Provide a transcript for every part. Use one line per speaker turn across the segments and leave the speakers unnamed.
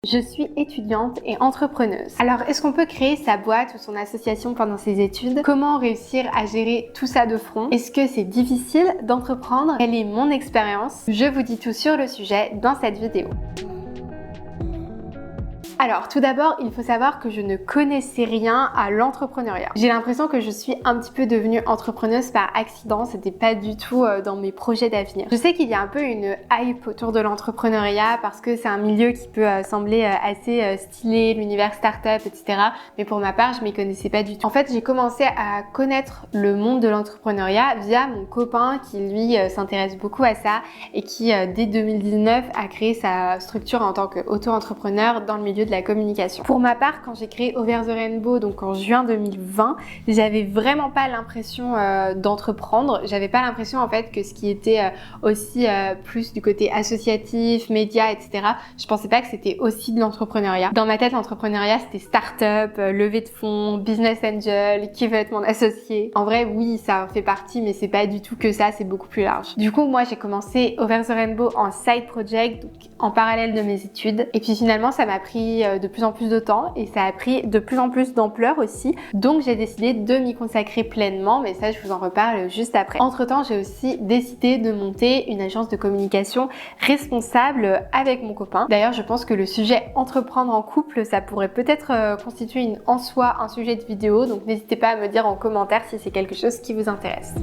Je suis étudiante et entrepreneuse. Alors, est-ce qu'on peut créer sa boîte ou son association pendant ses études? Comment réussir à gérer tout ça de front? Est-ce que c'est difficile d'entreprendre? Quelle est mon expérience? Je vous dis tout sur le sujet dans cette vidéo. Alors, tout d'abord, il faut savoir que je ne connaissais rien à l'entrepreneuriat. J'ai l'impression que je suis un petit peu devenue entrepreneuse par accident, c'était pas du tout dans mes projets d'avenir. Je sais qu'il y a un peu une hype autour de l'entrepreneuriat parce que c'est un milieu qui peut sembler assez stylé, l'univers startup, etc. Mais pour ma part, je m'y connaissais pas du tout. En fait, j'ai commencé à connaître le monde de l'entrepreneuriat via mon copain qui, lui, s'intéresse beaucoup à ça et qui, dès 2019, a créé sa structure en tant qu'auto-entrepreneur dans le milieu de la communication. Pour ma part, quand j'ai créé Over the Rainbow, donc en juin 2020, j'avais vraiment pas l'impression d'entreprendre. J'avais pas l'impression en fait que ce qui était aussi plus du côté associatif, médias, etc. Je pensais pas que c'était aussi de l'entrepreneuriat. Dans ma tête, l'entrepreneuriat c'était start-up, levée de fonds, business angel, qui veut être mon associé. En vrai, oui, ça en fait partie, mais c'est pas du tout que ça, c'est beaucoup plus large. Du coup, moi j'ai commencé Over the Rainbow en side project, donc en parallèle de mes études. Et puis finalement, ça m'a pris de plus en plus de temps et ça a pris de plus en plus d'ampleur aussi. Donc j'ai décidé de m'y consacrer pleinement, mais ça je vous en reparle juste après. Entre temps, j'ai aussi décidé de monter une agence de communication responsable avec mon copain. D'ailleurs, je pense que le sujet entreprendre en couple, ça pourrait peut-être constituer en soi un sujet de vidéo. Donc n'hésitez pas à me dire en commentaire si c'est quelque chose qui vous intéresse.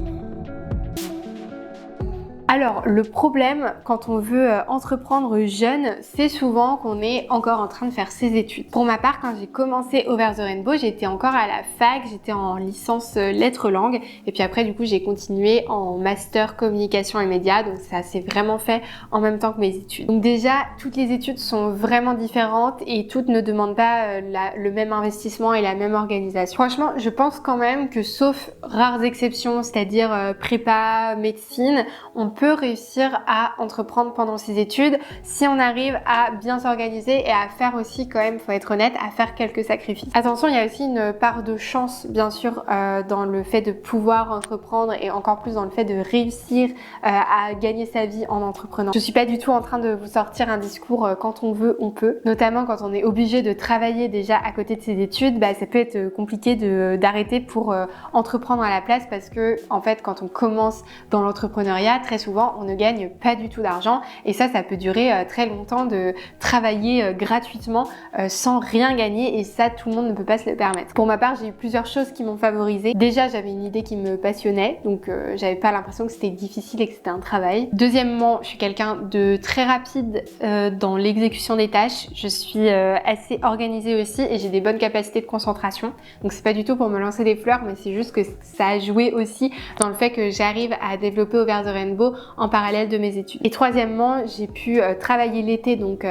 Alors, le problème quand on veut entreprendre jeune, c'est souvent qu'on est encore en train de faire ses études. Pour ma part, quand j'ai commencé Over the Rainbow, j'étais encore à la fac, j'étais en licence lettres langues et puis après du coup j'ai continué en master communication et médias, donc ça s'est vraiment fait en même temps que mes études. Donc déjà, toutes les études sont vraiment différentes et toutes ne demandent pas le même investissement et la même organisation. Franchement, je pense quand même que sauf rares exceptions, c'est-à-dire prépa, médecine, on peut réussir à entreprendre pendant ses études si on arrive à bien s'organiser et à faire aussi quand même, faut être honnête, à faire quelques sacrifices. Attention, il y a aussi une part de chance bien sûr dans le fait de pouvoir entreprendre et encore plus dans le fait de réussir à gagner sa vie en entreprenant. Je suis pas du tout en train de vous sortir un discours quand on veut, on peut. Notamment quand on est obligé de travailler déjà à côté de ses études, ça peut être compliqué d'arrêter pour entreprendre à la place parce que en fait quand on commence dans l'entrepreneuriat, très souvent on ne gagne pas du tout d'argent et ça peut durer très longtemps de travailler gratuitement sans rien gagner et ça tout le monde ne peut pas se le permettre. Pour ma part, j'ai eu plusieurs choses qui m'ont favorisée. Déjà, j'avais une idée qui me passionnait, donc j'avais pas l'impression que c'était difficile et que c'était un travail. Deuxièmement, je suis quelqu'un de très rapide dans l'exécution des tâches. Je suis assez organisée aussi et j'ai des bonnes capacités de concentration. Donc c'est pas du tout pour me lancer des fleurs, mais c'est juste que ça a joué aussi dans le fait que j'arrive à développer Over the Rainbow en parallèle de mes études. Et troisièmement, j'ai pu travailler l'été, donc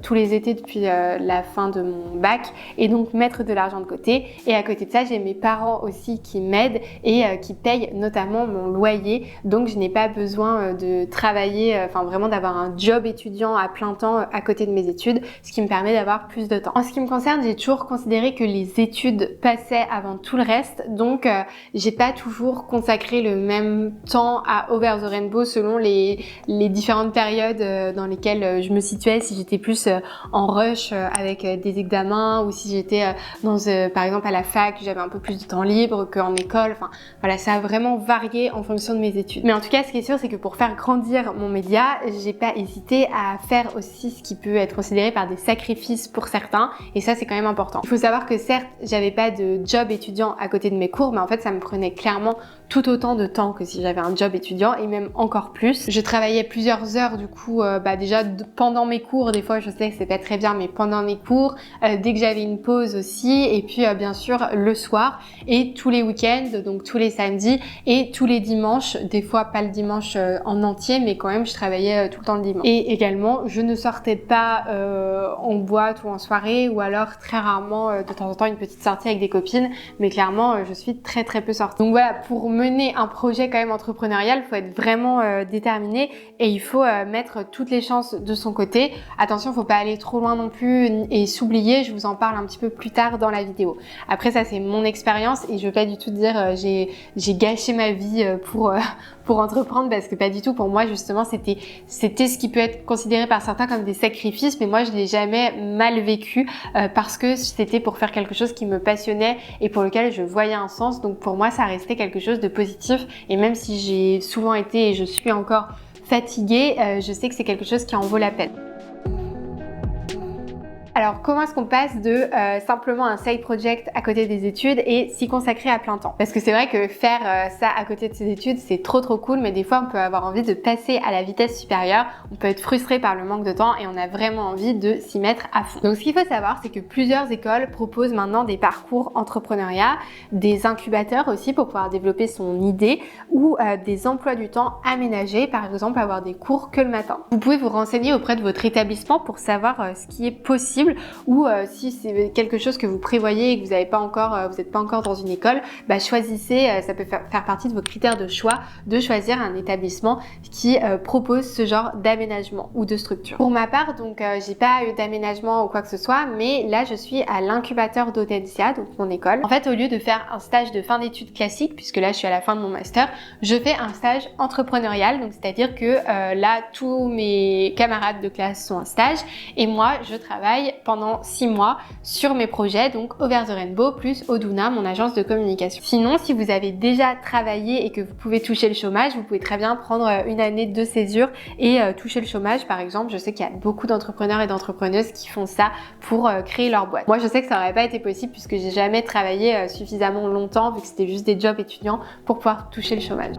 tous les étés depuis la fin de mon bac et donc mettre de l'argent de côté. Et à côté de ça, j'ai mes parents aussi qui m'aident et qui payent notamment mon loyer. Donc je n'ai pas besoin de travailler, vraiment d'avoir un job étudiant à plein temps à côté de mes études, ce qui me permet d'avoir plus de temps. En ce qui me concerne, j'ai toujours considéré que les études passaient avant tout le reste. Donc j'ai pas toujours consacré le même temps à Over the Rainbow selon les différentes périodes dans lesquelles je me situais, si j'étais plus en rush avec des examens ou si j'étais par exemple à la fac, j'avais un peu plus de temps libre qu'en école. Enfin voilà, ça a vraiment varié en fonction de mes études. Mais en tout cas, ce qui est sûr, c'est que pour faire grandir mon média, j'ai pas hésité à faire aussi ce qui peut être considéré par des sacrifices pour certains et ça c'est quand même important. Il faut savoir que certes, j'avais pas de job étudiant à côté de mes cours, mais en fait ça me prenait clairement tout autant de temps que si j'avais un job étudiant et même encore plus. Je travaillais plusieurs heures du coup déjà pendant mes cours, des fois je sais que c'est pas très bien, mais pendant mes cours, dès que j'avais une pause aussi et puis bien sûr le soir et tous les week-ends, donc tous les samedis et tous les dimanches, des fois pas le dimanche en entier, mais quand même je travaillais tout le temps le dimanche. Et également je ne sortais pas en boîte ou en soirée ou alors très rarement de temps en temps une petite sortie avec des copines, mais clairement je suis très peu sortie. Donc voilà, pour mener un projet quand même entrepreneurial, il faut être vraiment déterminé et il faut mettre toutes les chances de son côté. Attention, il ne faut pas aller trop loin non plus et s'oublier, je vous en parle un petit peu plus tard dans la vidéo. Après ça, c'est mon expérience et je veux pas du tout dire j'ai gâché ma vie pour entreprendre, parce que pas du tout. Pour moi, justement, c'était ce qui peut être considéré par certains comme des sacrifices, mais moi, je l'ai jamais mal vécu parce que c'était pour faire quelque chose qui me passionnait et pour lequel je voyais un sens. Donc pour moi, ça restait quelque chose de positif, et même si j'ai souvent été et je suis encore fatiguée, je sais que c'est quelque chose qui en vaut la peine. Alors comment est-ce qu'on passe de simplement un side project à côté des études et s'y consacrer à plein temps? Parce que c'est vrai que faire ça à côté de ses études, c'est trop cool, mais des fois on peut avoir envie de passer à la vitesse supérieure, on peut être frustré par le manque de temps et on a vraiment envie de s'y mettre à fond. Donc ce qu'il faut savoir, c'est que plusieurs écoles proposent maintenant des parcours entrepreneuriat, des incubateurs aussi pour pouvoir développer son idée, ou des emplois du temps aménagés, par exemple avoir des cours que le matin. Vous pouvez vous renseigner auprès de votre établissement pour savoir ce qui est possible, ou si c'est quelque chose que vous prévoyez et que vous n'êtes pas encore dans une école, choisissez, ça peut faire partie de vos critères de choix, de choisir un établissement qui propose ce genre d'aménagement ou de structure. Pour ma part, donc j'ai pas eu d'aménagement ou quoi que ce soit, mais là je suis à l'incubateur d'Audencia, donc mon école. En fait, au lieu de faire un stage de fin d'études classique, puisque là je suis à la fin de mon master, je fais un stage entrepreneurial, donc c'est-à-dire que là tous mes camarades de classe sont en stage et moi je travaille pendant 6 mois sur mes projets, donc Over the Rainbow plus Oduna, mon agence de communication. Sinon, si vous avez déjà travaillé et que vous pouvez toucher le chômage, vous pouvez très bien prendre une année de césure et toucher le chômage. Par exemple, je sais qu'il y a beaucoup d'entrepreneurs et d'entrepreneuses qui font ça pour créer leur boîte. Moi, je sais que ça n'aurait pas été possible puisque j'ai jamais travaillé suffisamment longtemps, vu que c'était juste des jobs étudiants, pour pouvoir toucher le chômage.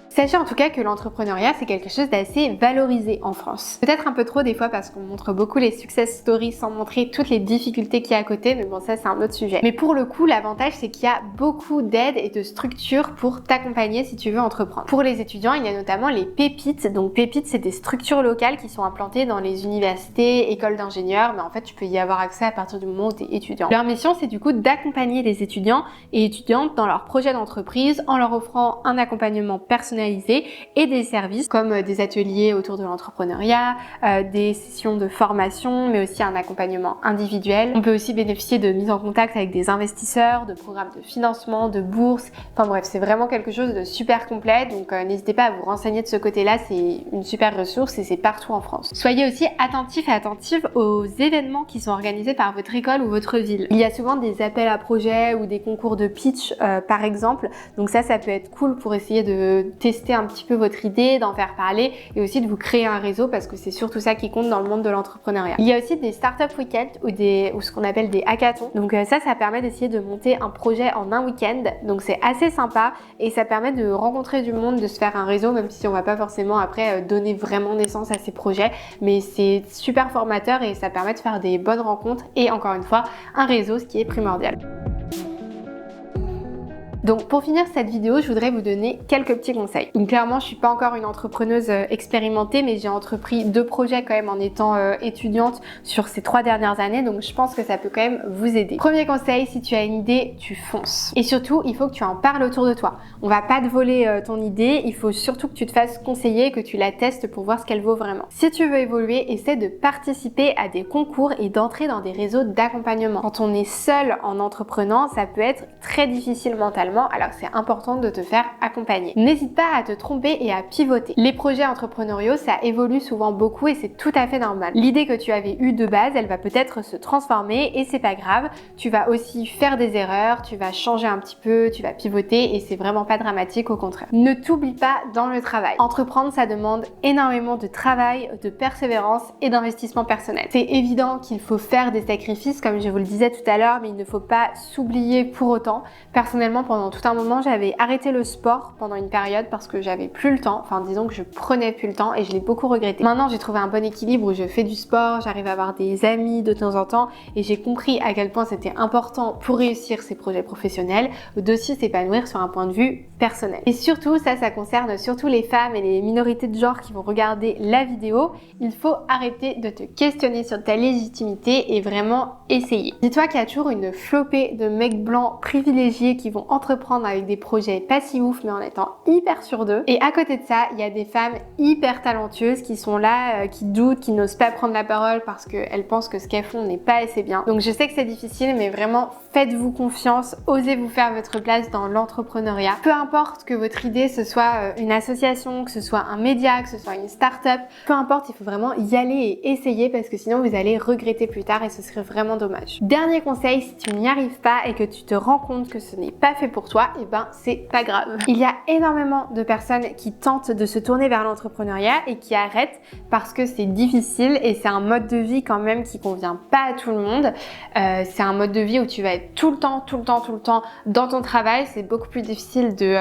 Sachez en tout cas que l'entrepreneuriat, c'est quelque chose d'assez valorisé en France. Peut-être un peu trop des fois parce qu'on montre beaucoup les success stories sans montrer toutes les difficultés qu'il y a à côté, mais bon, ça c'est un autre sujet. Mais pour le coup, l'avantage c'est qu'il y a beaucoup d'aides et de structures pour t'accompagner si tu veux entreprendre. Pour les étudiants, il y a notamment les pépites. Donc pépites, c'est des structures locales qui sont implantées dans les universités, écoles d'ingénieurs, mais en fait tu peux y avoir accès à partir du moment où tu es étudiant. Leur mission, c'est du coup d'accompagner les étudiants et étudiantes dans leurs projets d'entreprise en leur offrant un accompagnement personnalisé et des services comme des ateliers autour de l'entrepreneuriat, des sessions de formation, mais aussi un accompagnement individuel. On peut aussi bénéficier de mise en contact avec des investisseurs, de programmes de financement, de bourses. Enfin bref, c'est vraiment quelque chose de super complet, donc n'hésitez pas à vous renseigner de ce côté-là, c'est une super ressource et c'est partout en France. Soyez aussi attentifs et attentives aux événements qui sont organisés par votre école ou votre ville. Il y a souvent des appels à projets ou des concours de pitch par exemple, donc ça peut être cool pour essayer de tester un petit peu votre idée, d'en faire parler et aussi de vous créer un réseau, parce que c'est surtout ça qui compte dans le monde de l'entrepreneuriat. Il y a aussi des startup week-ends ou ce qu'on appelle des hackathons. Donc ça permet d'essayer de monter un projet en un week-end. Donc c'est assez sympa et ça permet de rencontrer du monde, de se faire un réseau, même si on va pas forcément après donner vraiment naissance à ces projets. Mais c'est super formateur et ça permet de faire des bonnes rencontres et encore une fois, un réseau, ce qui est primordial. Donc pour finir cette vidéo, je voudrais vous donner quelques petits conseils. Donc clairement, je suis pas encore une entrepreneuse expérimentée, mais j'ai entrepris 2 projets quand même en étant étudiante sur ces 3 dernières années, donc je pense que ça peut quand même vous aider. Premier conseil, si tu as une idée, tu fonces. Et surtout, il faut que tu en parles autour de toi. On va pas te voler ton idée, il faut surtout que tu te fasses conseiller, que tu la testes pour voir ce qu'elle vaut vraiment. Si tu veux évoluer, essaie de participer à des concours et d'entrer dans des réseaux d'accompagnement. Quand on est seul en entreprenant, ça peut être très difficile mentalement, alors c'est important de te faire accompagner. N'hésite pas à te tromper et à pivoter. Les projets entrepreneuriaux, ça évolue souvent beaucoup et c'est tout à fait normal. L'idée que tu avais eue de base, elle va peut-être se transformer et c'est pas grave. Tu vas aussi faire des erreurs, tu vas changer un petit peu, tu vas pivoter et c'est vraiment pas dramatique, au contraire. Ne t'oublie pas dans le travail. Entreprendre, ça demande énormément de travail, de persévérance et d'investissement personnel. C'est évident qu'il faut faire des sacrifices, comme je vous le disais tout à l'heure, mais il ne faut pas s'oublier pour autant. Personnellement, pendant tout un moment, j'avais arrêté le sport pendant une période parce que j'avais plus le temps. Enfin, disons que je prenais plus le temps et je l'ai beaucoup regretté. Maintenant, j'ai trouvé un bon équilibre où je fais du sport, j'arrive à avoir des amis de temps en temps et j'ai compris à quel point c'était important pour réussir ses projets professionnels d'aussi s'épanouir sur un point de vue personnel. Et surtout, ça concerne surtout les femmes et les minorités de genre qui vont regarder la vidéo. Il faut arrêter de te questionner sur ta légitimité et vraiment essayer. Dis-toi qu'il y a toujours une flopée de mecs blancs privilégiés qui vont entreprendre entreprendre avec des projets pas si ouf mais en étant hyper sûrs d'eux. Et à côté de ça, il y a des femmes hyper talentueuses qui sont là, qui doutent, qui n'osent pas prendre la parole parce qu'elles pensent que ce qu'elles font n'est pas assez bien. Donc je sais que c'est difficile, mais vraiment faites-vous confiance, osez vous faire votre place dans l'entrepreneuriat. Peu importe que votre idée ce soit une association, que ce soit un média, que ce soit une start-up, peu importe, il faut vraiment y aller et essayer parce que sinon vous allez regretter plus tard et ce serait vraiment dommage. Dernier conseil, si tu n'y arrives pas et que tu te rends compte que ce n'est pas fait pour toi, et ben c'est pas grave. Il y a énormément de personnes qui tentent de se tourner vers l'entrepreneuriat et qui arrêtent parce que c'est difficile et c'est un mode de vie quand même qui convient pas à tout le monde. C'est un mode de vie où tu vas être tout le temps dans ton travail. C'est beaucoup plus difficile de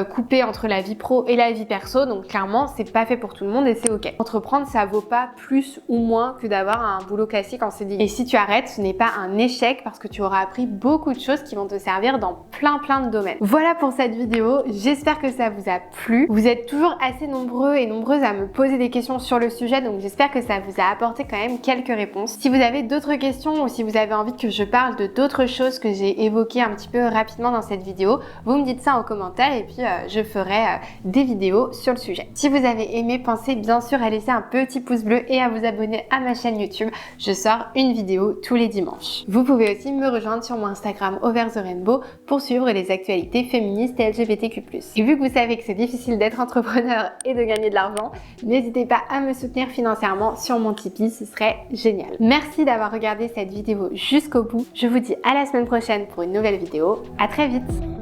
couper entre la vie pro et la vie perso. Donc clairement, c'est pas fait pour tout le monde et c'est ok. Entreprendre, ça vaut pas plus ou moins que d'avoir un boulot classique en CDI. Et si tu arrêtes, ce n'est pas un échec parce que tu auras appris beaucoup de choses qui vont te servir dans plein de domaines. Voilà pour cette vidéo. J'espère que ça vous a plu. Vous êtes toujours assez nombreux et nombreuses à me poser des questions sur le sujet, donc j'espère que ça vous a apporté quand même quelques réponses. Si vous avez d'autres questions ou si vous avez envie que je parle de d'autres choses que j'ai évoquées un petit peu rapidement dans cette vidéo, vous me dites ça en commentaire et puis je ferai des vidéos sur le sujet. Si vous avez aimé, pensez bien sûr à laisser un petit pouce bleu et à vous abonner à ma chaîne YouTube. Je sors une vidéo tous les dimanches. Vous pouvez aussi me rejoindre sur mon Instagram Over the Rainbow pour suivre les actualités féministes et LGBTQ+. Et vu que vous savez que c'est difficile d'être entrepreneur et de gagner de l'argent, n'hésitez pas à me soutenir financièrement sur mon Tipeee, ce serait génial. Merci d'avoir regardé cette vidéo jusqu'au bout. Je vous dis à la semaine prochaine pour une nouvelle vidéo. À très vite!